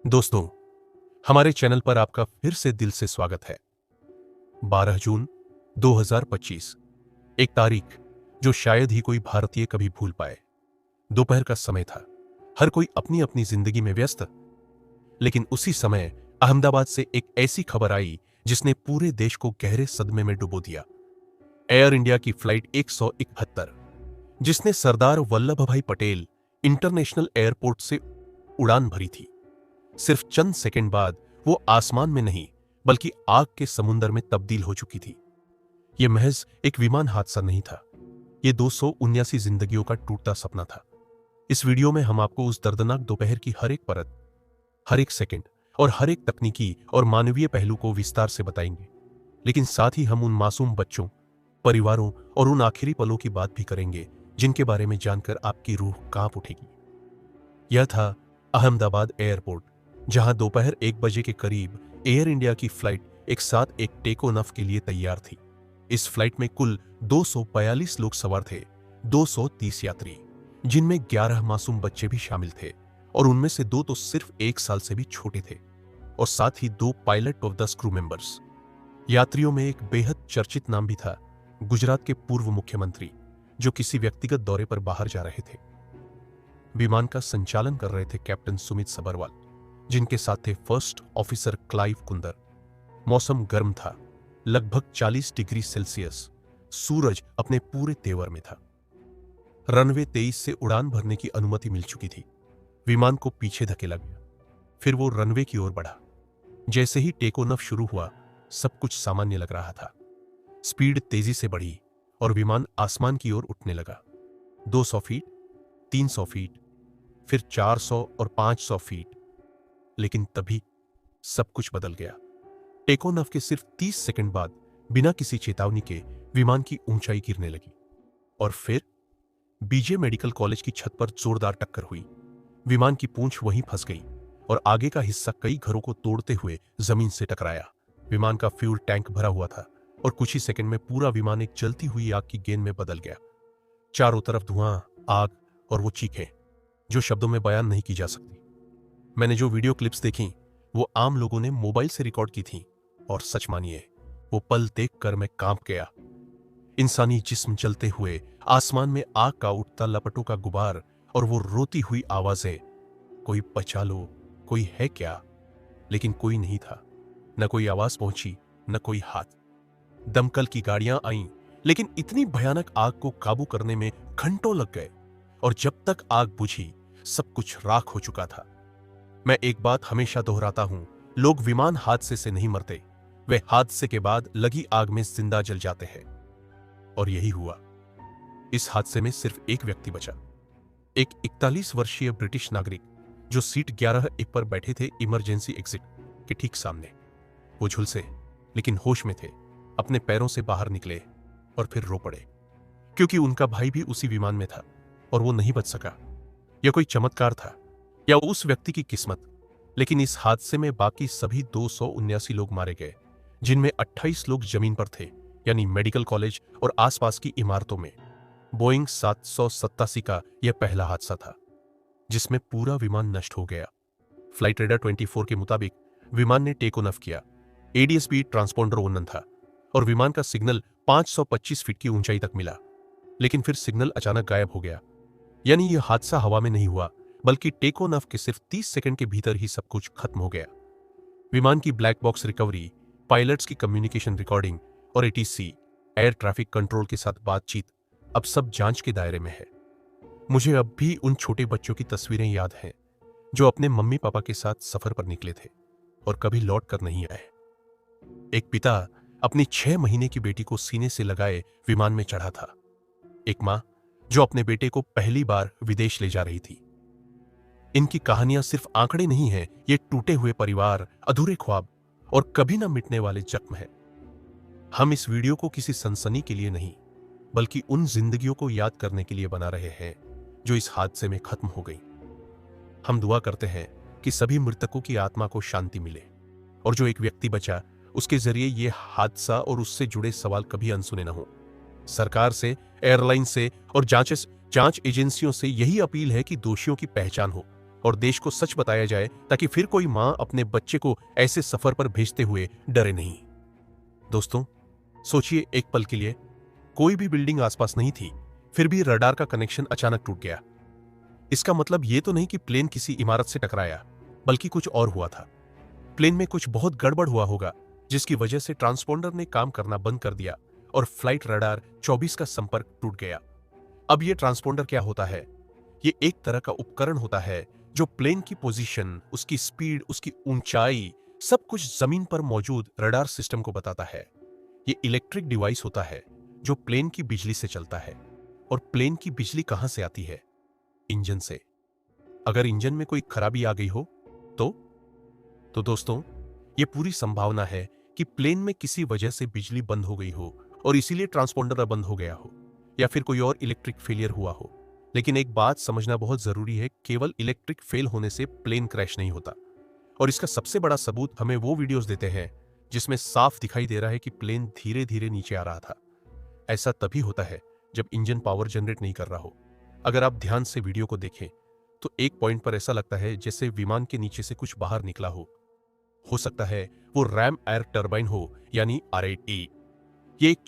दोस्तों, हमारे चैनल पर आपका फिर से दिल से स्वागत है। 12 जून 2025, एक तारीख जो शायद ही कोई भारतीय कभी भूल पाए। दोपहर का समय था, हर कोई अपनी अपनी जिंदगी में व्यस्त, लेकिन उसी समय अहमदाबाद से एक ऐसी खबर आई जिसने पूरे देश को गहरे सदमे में डुबो दिया। एयर इंडिया की फ्लाइट 171, जिसने सरदार वल्लभ भाई पटेल इंटरनेशनल एयरपोर्ट से उड़ान भरी थी, सिर्फ चंद सेकंड बाद वो आसमान में नहीं बल्कि आग के समुंदर में तब्दील हो चुकी थी। यह महज एक विमान हादसा नहीं था, यह 279 जिंदगियों का टूटता सपना था। इस वीडियो में हम आपको उस दर्दनाक दोपहर की हर एक परत, हर एक सेकंड और हर एक तकनीकी और मानवीय पहलू को विस्तार से बताएंगे, लेकिन साथ ही हम उन मासूम बच्चों, परिवारों और उन आखिरी पलों की बात भी करेंगे जिनके बारे में जानकर आपकी रूह कांप उठेगी। यह था अहमदाबाद एयरपोर्ट, जहां दोपहर 1 बजे के करीब एयर इंडिया की फ्लाइट एक साथ एक टेक ऑफ के लिए तैयार थी। इस फ्लाइट में कुल 242 लोग सवार थे, 230 यात्री, जिनमें 11 मासूम बच्चे भी शामिल थे और उनमें से 2 तो सिर्फ 1 साल से भी छोटे थे, और साथ ही 2 pilot of the crew members. यात्रियों में एक बेहद चर्चित नाम भी था, गुजरात के पूर्व मुख्यमंत्री, जो किसी व्यक्तिगत दौरे पर बाहर जा रहे थे। विमान का संचालन कर रहे थे कैप्टन सुमित सबरवाल, जिनके साथ थे फर्स्ट ऑफिसर क्लाइव कुंदर। मौसम गर्म था, लगभग 40 डिग्री सेल्सियस। सूरज अपने पूरे तेवर में था। रनवे 23 से उड़ान भरने की अनुमति मिल चुकी थी। विमान को पीछे धकेला गया, फिर वो रनवे की ओर बढ़ा। जैसे ही टेक ऑफ शुरू हुआ, सब कुछ सामान्य लग रहा था। स्पीड तेजी से बढ़ी और विमान आसमान की ओर उठने लगा। 200 फीट, 300 फीट, फिर 400 और 500 फीट। लेकिन तभी सब कुछ बदल गया। टेक ऑफ के सिर्फ 30 सेकंड बाद बिना किसी चेतावनी के विमान की ऊंचाई गिरने लगी और फिर बीजे मेडिकल कॉलेज की छत पर जोरदार टक्कर हुई। विमान की पूंछ वहीं फंस गई और आगे का हिस्सा कई घरों को तोड़ते हुए जमीन से टकराया। विमान का फ्यूल टैंक भरा हुआ था और कुछ ही सेकंड में पूरा विमान एक जलती हुई आग की गेंद में बदल गया। चारों तरफ धुआं, आग और वो चीखें जो शब्दों में बयान नहीं की जा सकती। मैंने जो वीडियो क्लिप्स देखी वो आम लोगों ने मोबाइल से रिकॉर्ड की थी, और सच मानिए वो पल देखकर मैं कांप गया। इंसानी जिस्म जलते हुए, आसमान में आग का उठता लपटों का गुबार और वो रोती हुई आवाजें, कोई बचा लो, कोई है क्या? लेकिन कोई नहीं था। न कोई आवाज पहुंची, न कोई हाथ। दमकल की गाड़ियां आईं, लेकिन इतनी भयानक आग को काबू करने में घंटों लग गए, और जब तक आग बुझी सब कुछ राख हो चुका था। मैं एक बात हमेशा दोहराता हूं, लोग विमान हादसे से नहीं मरते, वे हादसे के बाद लगी आग में जिंदा जल जाते हैं। और यही हुआ। इस हादसे में सिर्फ एक व्यक्ति बचा, एक 41 वर्षीय ब्रिटिश नागरिक जो सीट 11A पर बैठे थे, इमरजेंसी एग्जिट के ठीक सामने। वो झुलसे लेकिन होश में थे, अपने पैरों से बाहर निकले और फिर रो पड़े, क्योंकि उनका भाई भी उसी विमान में था और वो नहीं बच सका। यह कोई चमत्कार था या उस व्यक्ति की किस्मत, लेकिन इस हादसे में बाकी सभी 279 लोग मारे गए, जिनमें 28 लोग जमीन पर थे, यानी मेडिकल कॉलेज और आसपास की इमारतों में। बोइंग 787 का यह पहला हादसा था जिसमें पूरा विमान नष्ट हो गया। फ्लाइट रेडर 24 के मुताबिक विमान ने टेक ऑफ किया। ADS-B ट्रांसपोंडर ओनन था और विमान का सिग्नल 525 फीट की ऊंचाई तक मिला, लेकिन फिर सिग्नल अचानक गायब हो गया। यानी यह हादसा हवा में नहीं हुआ, बल्कि टेक ऑफ के सिर्फ 30 सेकंड के भीतर ही सब कुछ खत्म हो गया। विमान की ब्लैक बॉक्स रिकवरी, पायलट्स की कम्युनिकेशन रिकॉर्डिंग और ATC एयर ट्रैफिक कंट्रोल के साथ बातचीत अब सब जांच के दायरे में है। मुझे अब भी उन छोटे बच्चों की तस्वीरें याद हैं जो अपने मम्मी पापा के साथ सफर पर निकले थे और कभी लौट कर नहीं आए। एक पिता अपनी 6 महीने की बेटी को सीने से लगाए विमान में चढ़ा था। एक मां जो अपने बेटे को पहली बार विदेश ले जा रही थी। इनकी कहानियां सिर्फ आंकड़े नहीं हैं, ये टूटे हुए परिवार, अधूरे ख्वाब और कभी ना मिटने वाले जख्म हैं। हम इस वीडियो को किसी सनसनी के लिए नहीं, बल्कि उन जिंदगियों को याद करने के लिए बना रहे हैं जो इस हादसे में खत्म हो गई। हम दुआ करते हैं कि सभी मृतकों की आत्मा को शांति मिले, और जो एक व्यक्ति बचा उसके जरिए यह हादसा और उससे जुड़े सवाल कभी अनसुने न हो। सरकार से, एयरलाइन से और जांच एजेंसियों से यही अपील है कि दोषियों की पहचान हो, और देश को सच बताया जाए ताकि फिर कोई मां अपने बच्चे को ऐसे सफर पर भेजते हुए डरे नहीं। दोस्तों, सोचिए एक पल के लिए, कोई भी बिल्डिंग आसपास नहीं थी, फिर भी रडार का कनेक्शन अचानक टूट गया। इसका मतलब यह तो नहीं कि प्लेन किसी इमारत से टकराया, बल्कि कुछ और हुआ था। प्लेन में कुछ बहुत गड़बड़ हुआ होगा, जिसकी वजह से ट्रांसपोंडर ने काम करना बंद कर दिया और फ्लाइट रडार 24 का संपर्क टूट गया। अब यह ट्रांसपोंडर क्या होता है? यह एक तरह का उपकरण होता है जो प्लेन की पोजीशन, उसकी स्पीड, उसकी ऊंचाई, सब कुछ जमीन पर मौजूद रडार सिस्टम को बताता है। यह इलेक्ट्रिक डिवाइस होता है जो प्लेन की बिजली से चलता है। और प्लेन की बिजली कहां से आती है? इंजन से। अगर इंजन में कोई खराबी आ गई हो तो दोस्तों, यह पूरी संभावना है कि प्लेन में किसी वजह से बिजली बंद हो गई हो और इसीलिए ट्रांसपोंडर बंद हो गया हो, या फिर कोई और इलेक्ट्रिक फेलियर हुआ हो। लेकिन एक बात समझना बहुत जरूरी है, केवल इलेक्ट्रिक फेल होने से प्लेन क्रैश नहीं होता। और इसका सबसे बड़ा सबूत हमें वो वीडियोस देते हैं जिसमें साफ दिखाई दे रहा है कि प्लेन धीरे धीरे नीचे आ रहा था। ऐसा तभी होता है जब इंजन पावर जनरेट नहीं कर रहा हो। अगर आप ध्यान से वीडियो को देखें तो एक पॉइंट पर ऐसा लगता है जैसे विमान के नीचे से कुछ बाहर निकला हो सकता है वो रैम एयर टर्बाइन हो, यानी R8E। ये एक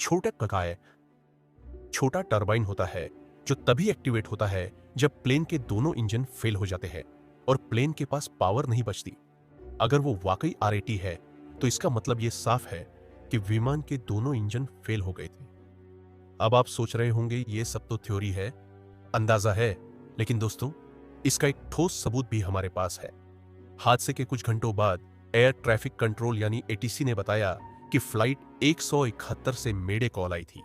छोटा टर्बाइन होता है जो तभी एक्टिवेट होता है जब प्लेन के दोनों इंजन फेल हो जाते हैं और प्लेन के पास पावर नहीं बचती। अगर वो वाकई R8E है तो इसका मतलब ये साफ है कि विमान के दोनों इंजन फेल हो गए थे। अब आप सोच रहे होंगे ये सब तो थ्योरी है, अंदाजा है, लेकिन दोस्तों, इसका एक ठोस सबूत भी हमारे पास है। हादसे के कुछ घंटों बाद एयर ट्रैफिक कंट्रोल यानी ATC ने बताया कि फ्लाइट 171 से मेडे कॉल आई थी।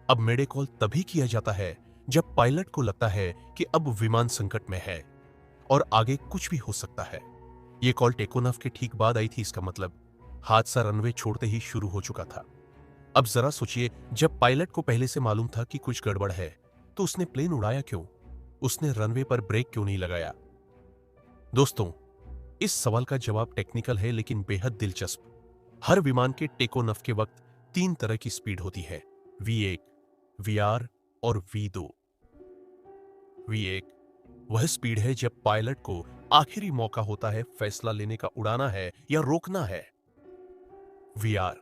अब मेडे कॉल तभी किया जाता है जब पायलट को लगता है कि अब विमान संकट में है और आगे कुछ भी हो सकता है। यह कॉल टेक ऑफ के ठीक बाद आई थी। इसका मतलब हादसा रनवे छोड़ते ही शुरू हो चुका था। अब जरा सोचिए, जब पायलट को पहले से मालूम था कि कुछ गड़बड़ है तो उसने प्लेन उड़ाया क्यों? उसने रनवे पर ब्रेक क्यों नहीं लगाया? दोस्तों, इस सवाल का जवाब टेक्निकल है लेकिन बेहद दिलचस्प। हर विमान के टेक ऑफ के वक्त 3 तरह की स्पीड होती है, V1, VR और V2। V1 वह स्पीड है जब पायलट को आखिरी मौका होता है फैसला लेने का, उड़ाना है या रोकना है। VR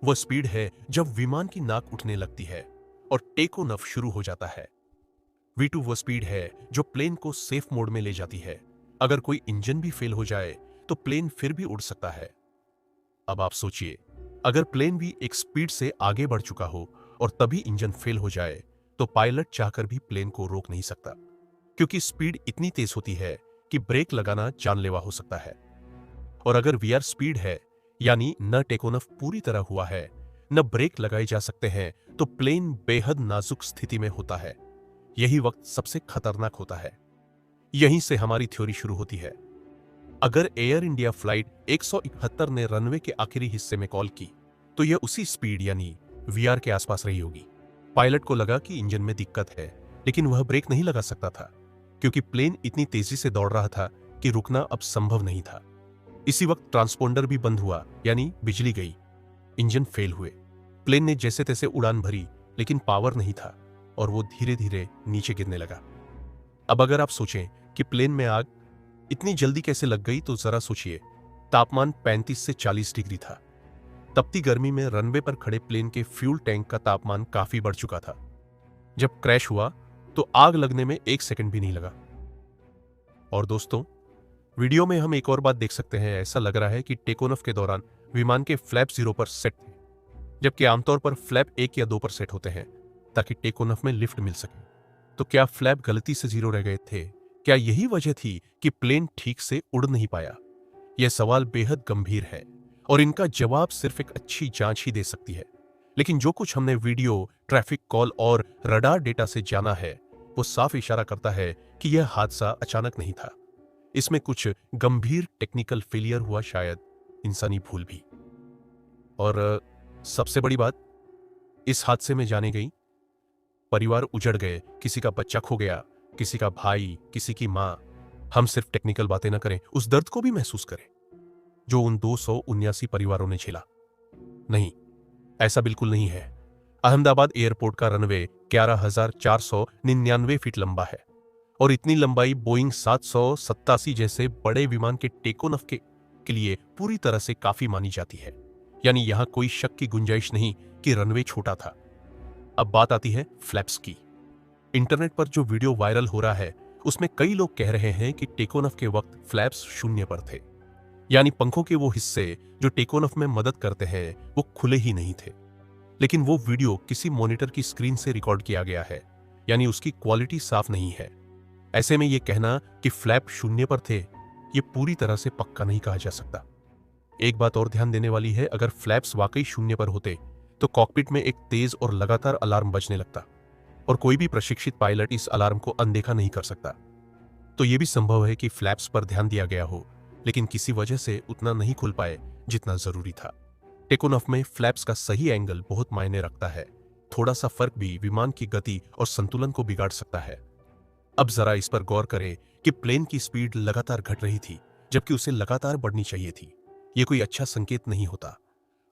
वह स्पीड है जब विमान की नाक उठने लगती है और टेक ऑफ शुरू हो जाता है। V2 वह स्पीड है जो प्लेन को सेफ मोड में ले जाती है। अगर कोई इंजन भी फेल हो जाए तो प्लेन फिर भी उड़ सकता है। अब आप सोचिए, अगर प्लेन भी एक स्पीड से आगे बढ़ चुका हो और तभी इंजन फेल हो जाए तो पायलट चाहकर भी प्लेन को रोक नहीं सकता, क्योंकि स्पीड इतनी तेज होती है कि ब्रेक लगाना जानलेवा हो सकता है। और अगर VR स्पीड है, यानी न टेक ऑफ पूरी तरह हुआ है, न ब्रेक लगाए जा सकते हैं, तो प्लेन बेहद नाजुक स्थिति में होता है। यही वक्त सबसे खतरनाक होता है। यहीं से हमारी थ्योरी शुरू होती है। अगर एयर इंडिया फ्लाइट 171 ने रनवे के आखिरी हिस्से में कॉल की तो यह उसी स्पीड यानी VR के आसपास रही होगी। पायलट को लगा कि इंजन में दिक्कत है, लेकिन वह ब्रेक नहीं लगा सकता था क्योंकि प्लेन इतनी तेजी से दौड़ रहा था कि रुकना अब संभव नहीं था। इसी वक्त ट्रांसपोंडर भी बंद हुआ, यानी बिजली गई, इंजन फेल हुए। प्लेन ने जैसे तैसे उड़ान भरी, लेकिन पावर नहीं था और वो धीरे धीरे नीचे गिरने लगा। अब अगर आप सोचें कि प्लेन में आग इतनी जल्दी कैसे लग गई, तो जरा सोचिए, तापमान 35 से 40 डिग्री था। तपती गर्मी में रनवे पर खड़े प्लेन के फ्यूल टैंक का तापमान काफी बढ़ चुका था। जब क्रैश हुआ तो आग लगने में 1 सेकंड भी नहीं लगा। और दोस्तों, वीडियो में हम एक और बात देख सकते हैं। ऐसा लग रहा है कि टेक ऑफ के दौरान विमान के फ्लैप 0 पर सेट थे, जबकि आमतौर पर फ्लैप 1 या 2 पर सेट होते हैं ताकि टेक ऑफ में लिफ्ट मिल सके। तो क्या फ्लैप गलती से 0 रह गए थे? क्या यही वजह थी कि प्लेन ठीक से उड़ नहीं पाया? यह सवाल बेहद गंभीर है और इनका जवाब सिर्फ एक अच्छी जांच ही दे सकती है। लेकिन जो कुछ हमने वीडियो, ट्रैफिक कॉल और रडार डेटा से जाना है, वो साफ इशारा करता है कि यह हादसा अचानक नहीं था। इसमें कुछ गंभीर टेक्निकल फेलियर हुआ, शायद इंसानी भूल भी। और सबसे बड़ी बात, इस हादसे में जाने गई, परिवार उजड़ गए, किसी का बच्चा खो गया, किसी का भाई, किसी की मां। हम सिर्फ टेक्निकल बातें न करें, उस दर्द को भी महसूस करें जो उन 279 परिवारों ने झेला। नहीं, ऐसा बिल्कुल नहीं है। अहमदाबाद एयरपोर्ट का रनवे 11,499 फीट लंबा है और इतनी लंबाई बोइंग 787 जैसे बड़े विमान के टेकोनफ के लिए पूरी तरह से काफी मानी जाती है। यानी यहां कोई शक की गुंजाइश नहीं कि रनवे छोटा था। अब बात आती है फ्लैप्स की। इंटरनेट पर जो वीडियो वायरल हो रहा है उसमें कई लोग कह रहे हैं कि टेकोनफ के वक्त फ्लैप्स शून्य पर थे, यानी पंखों के वो हिस्से जो टेकोनफ में मदद करते हैं वो खुले ही नहीं थे। लेकिन वो वीडियो किसी मॉनिटर की स्क्रीन से रिकॉर्ड किया गया है, यानी उसकी क्वालिटी साफ नहीं है। ऐसे में यह कहना कि फ्लैप शून्य पर थे ये पूरी तरह से पक्का नहीं कहा जा सकता। एक बात और ध्यान देने वाली है, अगर फ्लैप्स वाकई शून्य पर होते तो कॉकपिट में एक तेज और लगातार अलार्म बजने लगता और कोई भी प्रशिक्षित पायलट इस अलार्म को अनदेखा नहीं कर सकता। तो यह भी संभव है कि फ्लैप्स पर ध्यान दिया गया हो लेकिन किसी वजह से उतना नहीं खुल पाए जितना जरूरी था। टेकोनफ में फ्लैप्स का सही एंगल बहुत मायने रखता है। थोड़ा सा फर्क भी विमान की गति और संतुलन को बिगाड़ सकता है। अब जरा इस पर गौर करें कि प्लेन की स्पीड लगातार घट रही थी जबकि उसे लगातार बढ़नी चाहिए थी। यह कोई अच्छा संकेत नहीं होता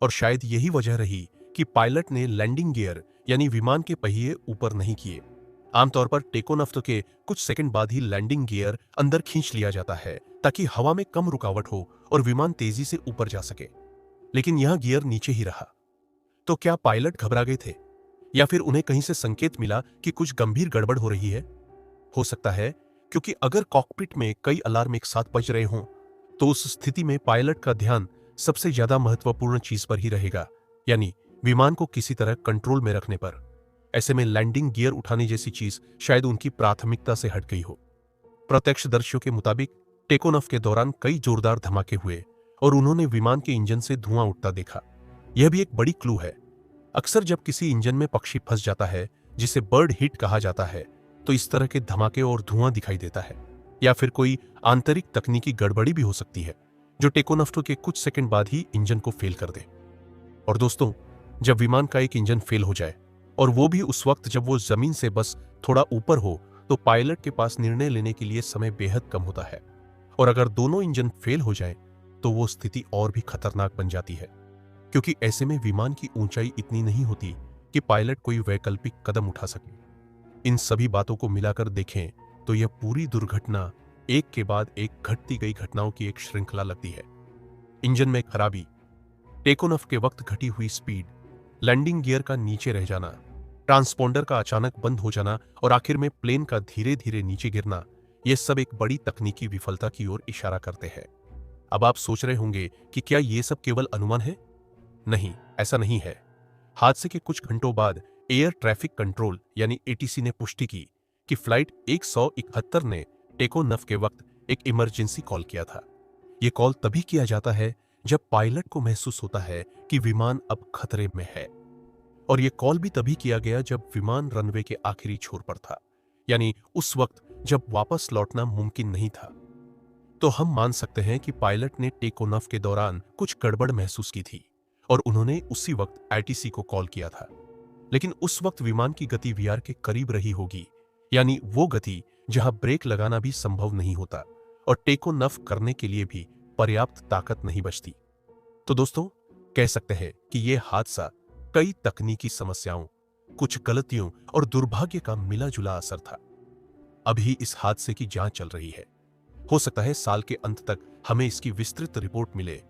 और शायद यही वजह रही कि पायलट ने लैंडिंग गियर यानी विमान के पहिए ऊपर नहीं किए। आमतौर पर टेकोनफ के कुछ सेकंड बाद ही लैंडिंग गियर अंदर खींच लिया जाता है ताकि हवा में कम रुकावट हो और विमान तेजी से ऊपर जा सके, लेकिन यहां गियर नीचे ही रहा। तो क्या पायलट घबरा गए थे या फिर उन्हें कहीं से संकेत मिला कि कुछ गंभीर गड़बड़ हो रही है? हो सकता है, क्योंकि अगर कॉकपिट में कई अलार्म एक साथ बज रहे हों तो उस स्थिति में पायलट का ध्यान सबसे ज्यादा महत्वपूर्ण चीज पर ही रहेगा, यानी विमान को किसी तरह कंट्रोल में रखने पर। ऐसे में लैंडिंग गियर उठाने जैसी चीज शायद उनकी प्राथमिकता से हट गई हो। प्रत्यक्षदर्शियों के मुताबिक टेकोनफ के दौरान कई जोरदार धमाके हुए और उन्होंने विमान के इंजन से धुआं उठता देखा। यह भी एक बड़ी क्लू है। अक्सर जब किसी इंजन में पक्षी फंस जाता है, जिसे बर्ड हिट कहा जाता है, तो इस तरह के धमाके और धुआं दिखाई देता है। या फिर कोई आंतरिक तकनीकी गड़बड़ी भी हो सकती है जो टेकोनफ के कुछ सेकंड बाद ही इंजन को फेल कर दे। और दोस्तों, जब विमान का एक इंजन फेल हो जाए और वो भी उस वक्त जब वो जमीन से बस थोड़ा ऊपर हो, तो पायलट के पास निर्णय लेने के लिए समय बेहद कम होता है। और अगर दोनों इंजन फेल हो जाएं, तो वो स्थिति और भी खतरनाक बन जाती है, क्योंकि ऐसे में विमान की ऊंचाई इतनी नहीं होती कि पायलट कोई वैकल्पिक कदम उठा सके। इन सभी बातों को मिलाकर देखें तो यह पूरी दुर्घटना एक के बाद एक घटती गई घटनाओं की एक श्रृंखला लगती है। इंजन में खराबी, टेकोनफ के वक्त घटी हुई स्पीड, लैंडिंग गियर का नीचे रह जाना, ट्रांसपोंडर का अचानक बंद हो जाना और आखिर में प्लेन का धीरे धीरे नीचे गिरना, यह सब एक बड़ी तकनीकी विफलता की ओर इशारा करते हैं। अब आप सोच रहे होंगे कि क्या यह सब केवल अनुमान है? नहीं, ऐसा नहीं है। हादसे के कुछ घंटों बाद एयर ट्रैफिक कंट्रोल यानी एटीसी ने पुष्टि की कि फ्लाइट 171 ने टेकोनफ के वक्त एक इमरजेंसी कॉल किया था। यह कॉल तभी किया जाता है जब पायलट को महसूस होता है कि विमान अब खतरे में है। और यह कॉल भी तभी किया गया जब विमान रनवे के आखिरी छोर पर था, यानी उस वक्त जब वापस लौटना मुमकिन नहीं था। तो हम मान सकते हैं कि पायलट ने टेकोनफ के दौरान कुछ गड़बड़ महसूस की थी और उन्होंने उसी वक्त आईटीसी को कॉल किया था। लेकिन उस वक्त विमान की गति वीआर के करीब रही होगी, यानी वो गति जहां ब्रेक लगाना भी संभव नहीं होता और टेकोनफ करने के लिए भी पर्याप्त ताकत नहीं बचती। तो दोस्तों, कह सकते हैं कि यह हादसा कई तकनीकी समस्याओं, कुछ गलतियों और दुर्भाग्य का मिला जुला असर था। अभी इस हादसे की जांच चल रही है। हो सकता है साल के अंत तक हमें इसकी विस्तृत रिपोर्ट मिले,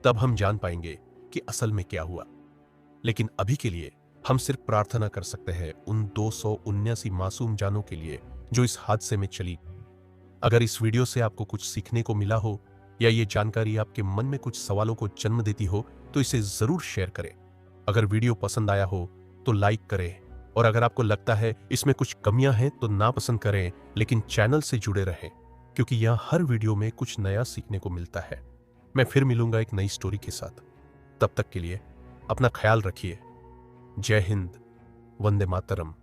तब हम जान पाएंगे कि असल में क्या हुआ। लेकिन अभी के लिए हम सिर्फ प्रार्थना कर सकते हैं उन 279 मासूम जानों के लिए जो इस हादसे में चली। अगर इस वीडियो से आपको कुछ सीखने को मिला हो या ये जानकारी आपके मन में कुछ सवालों को जन्म देती हो तो इसे जरूर शेयर करें। अगर वीडियो पसंद आया हो तो लाइक करें और अगर आपको लगता है इसमें कुछ कमियां हैं तो नापसंद करें, लेकिन चैनल से जुड़े रहें क्योंकि यहाँ हर वीडियो में कुछ नया सीखने को मिलता है। मैं फिर मिलूंगा एक नई स्टोरी के साथ। तब तक के लिए अपना ख्याल रखिए। जय हिंद, वंदे मातरम।